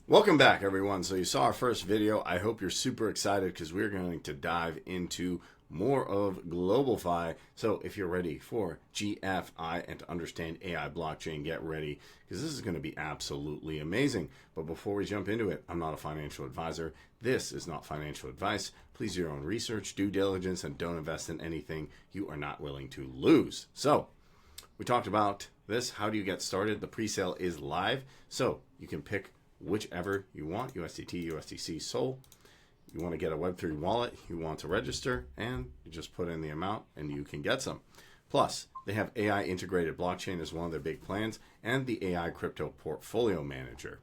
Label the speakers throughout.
Speaker 1: Welcome back, everyone. So you saw our first video. I hope you're super excited because we're going to dive into more of GlobalFi. So if you're ready for GFI and to understand AI blockchain, get ready because this is going to be absolutely amazing. But before we jump into it, I'm not a financial advisor. This is not financial advice. Please do your own research, due diligence, and don't invest in anything you are not willing to lose. So we talked about this. How do you get started? The pre-sale is live, so you can pick whichever you want, USDT, USDC, SOL. You want to get a Web3 wallet, you want to register, and you just put in the amount and you can get some. Plus, they have AI integrated blockchain as one of their big plans and the AI crypto portfolio manager.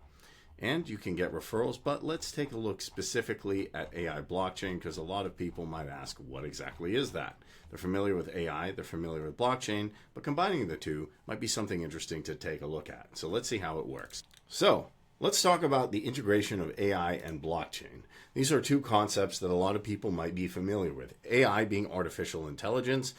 Speaker 1: And you can get referrals, but let's take a look specifically at AI blockchain because a lot of people might ask, what exactly is that? They're familiar with AI, they're familiar with blockchain, but combining the two might be something interesting to take a look at. So let's see how it works. So let's talk about the integration of AI and blockchain. These are two concepts that a lot of people might be familiar with. AI being artificial intelligence,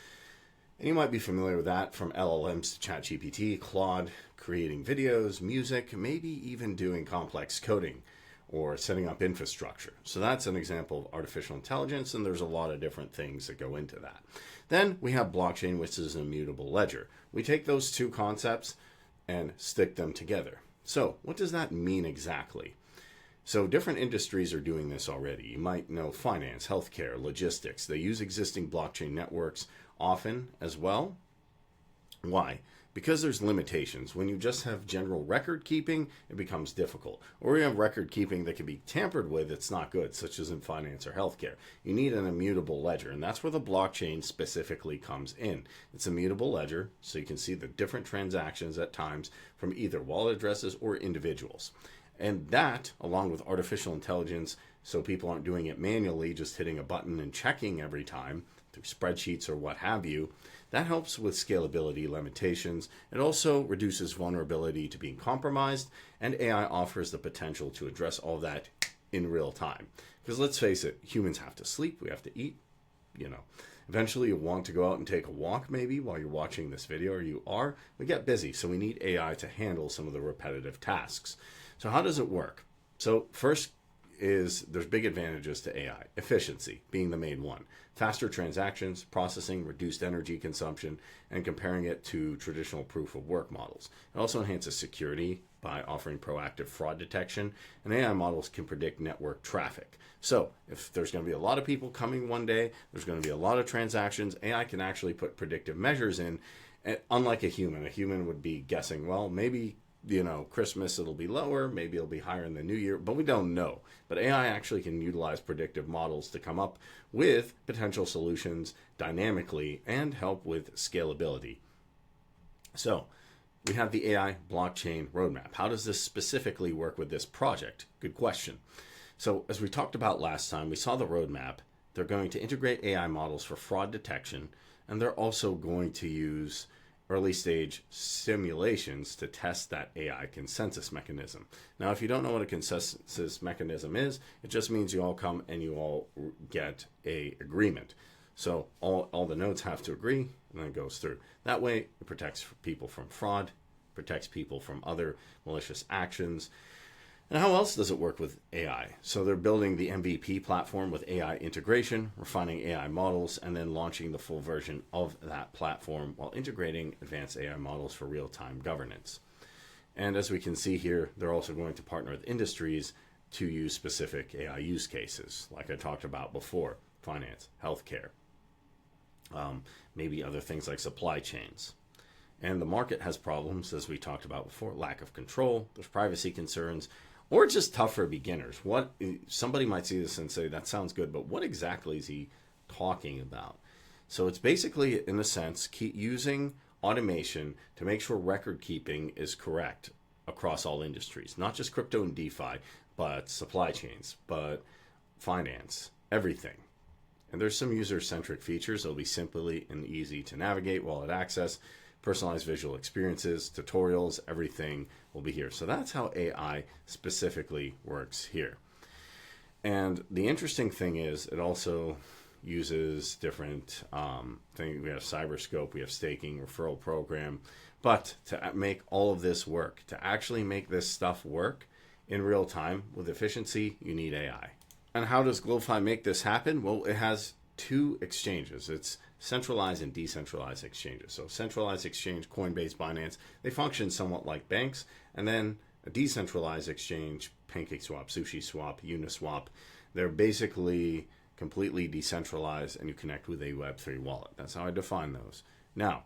Speaker 1: and you might be familiar with that from LLMs to ChatGPT, Claude, creating videos, music, maybe even doing complex coding or setting up infrastructure. So that's an example of artificial intelligence, and there's a lot of different things that go into that. Then we have blockchain, which is an immutable ledger. We take those two concepts and stick them together. So what does that mean exactly? So different industries are doing this already. You might know finance, healthcare, logistics. They use existing blockchain networks often as well. Why? Because there's limitations. When you just have general record keeping, it becomes difficult. Or you have record keeping that can be tampered with, it's not good, such as in finance or healthcare. You need an immutable ledger, and that's where the blockchain specifically comes in. It's a immutable ledger, so you can see the different transactions at times from either wallet addresses or individuals. And that, along with artificial intelligence, so people aren't doing it manually, just hitting a button and checking every time through spreadsheets or what have you, that helps with scalability limitations. It also reduces vulnerability to being compromised, and AI offers the potential to address all that in real time. Because let's face it, humans have to sleep, we have to eat, Eventually you want to go out and take a walk maybe while you're watching this video, or you are. We get busy, so we need AI to handle some of the repetitive tasks. So how does it work? So first is there's big advantages to AI. Efficiency being the main one. Faster transactions, processing, reduced energy consumption, and comparing it to traditional proof of work models. It also enhances security by offering proactive fraud detection, and AI models can predict network traffic. So if there's going to be a lot of people coming one day, there's going to be a lot of transactions, AI can actually put predictive measures in, unlike a human would be guessing, well, maybe Christmas it'll be lower, maybe it'll be higher in the new year, but we don't know. But AI actually can utilize predictive models to come up with potential solutions dynamically and help with scalability. So we have the AI blockchain roadmap. How does this specifically work with this project? Good question. So as we talked about last time, we saw the roadmap. They're going to integrate AI models for fraud detection, and they're also going to use early stage simulations to test that AI consensus mechanism. Now, if you don't know what a consensus mechanism is, it just means you all come and you all get a agreement. So all the nodes have to agree, and then it goes through. That way, it protects people from fraud, protects people from other malicious actions. And how else does it work with AI? So they're building the MVP platform with AI integration, refining AI models, and then launching the full version of that platform while integrating advanced AI models for real-time governance. And as we can see here, they're also going to partner with industries to use specific AI use cases, like I talked about before, finance, healthcare, maybe other things like supply chains. And the market has problems, as we talked about before, lack of control, there's privacy concerns, or it's just tough for beginners. Somebody might see this and say, that sounds good, but what exactly is he talking about? So it's basically, in a sense, using automation to make sure record keeping is correct across all industries, not just crypto and DeFi, but supply chains, but finance, everything. And there's some user-centric features. It'll be simply and easy to navigate, wallet access, personalized visual experiences, tutorials, everything will be here. So that's how AI specifically works here. And the interesting thing is it also uses different things. We have Cyberscope, we have staking, referral program. But to make all of this work, to actually make this stuff work, in real time with efficiency, you need AI. And how does GlobalFi make this happen? Well, it has two exchanges. It's centralized and decentralized exchanges. So centralized exchange, Coinbase, Binance, they function somewhat like banks. And then a decentralized exchange, PancakeSwap, SushiSwap, Uniswap, they're basically completely decentralized and you connect with a Web3 wallet. That's how I define those. Now,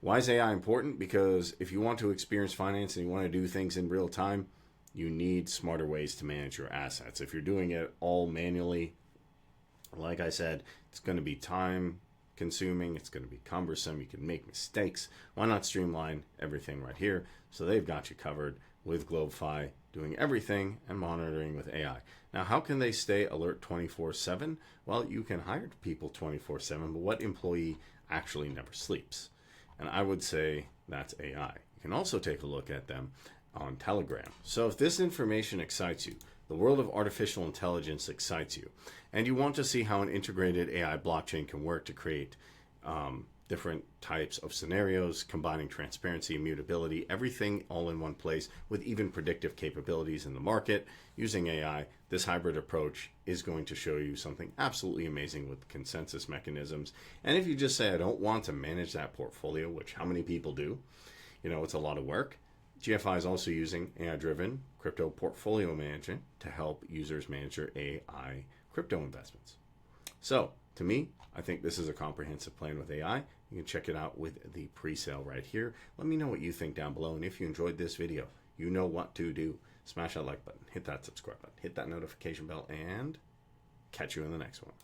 Speaker 1: why is AI important? Because if you want to experience finance and you want to do things in real time, you need smarter ways to manage your assets. If you're doing it all manually, like I said, it's going to be time consuming, it's going to be cumbersome, you can make mistakes. Why not streamline everything right here? So they've got you covered with GlobalFi, doing everything and monitoring with AI. Now, how can they stay alert 24/7? Well, you can hire people 24/7, but what employee actually never sleeps? And I would say that's AI. You can also take a look at them on Telegram. So if this information excites you, the world of artificial intelligence excites you, and you want to see how an integrated AI blockchain can work to create different types of scenarios, combining transparency, immutability, everything all in one place with even predictive capabilities in the market using AI, this hybrid approach is going to show you something absolutely amazing with consensus mechanisms. And if you just say, I don't want to manage that portfolio, which how many people do, it's a lot of work. GFI is also using AI-driven crypto portfolio management to help users manage their AI crypto investments. So, to me, I think this is a comprehensive plan with AI. You can check it out with the pre-sale right here. Let me know what you think down below. And if you enjoyed this video, you know what to do. Smash that like button, hit that subscribe button, hit that notification bell, and catch you in the next one.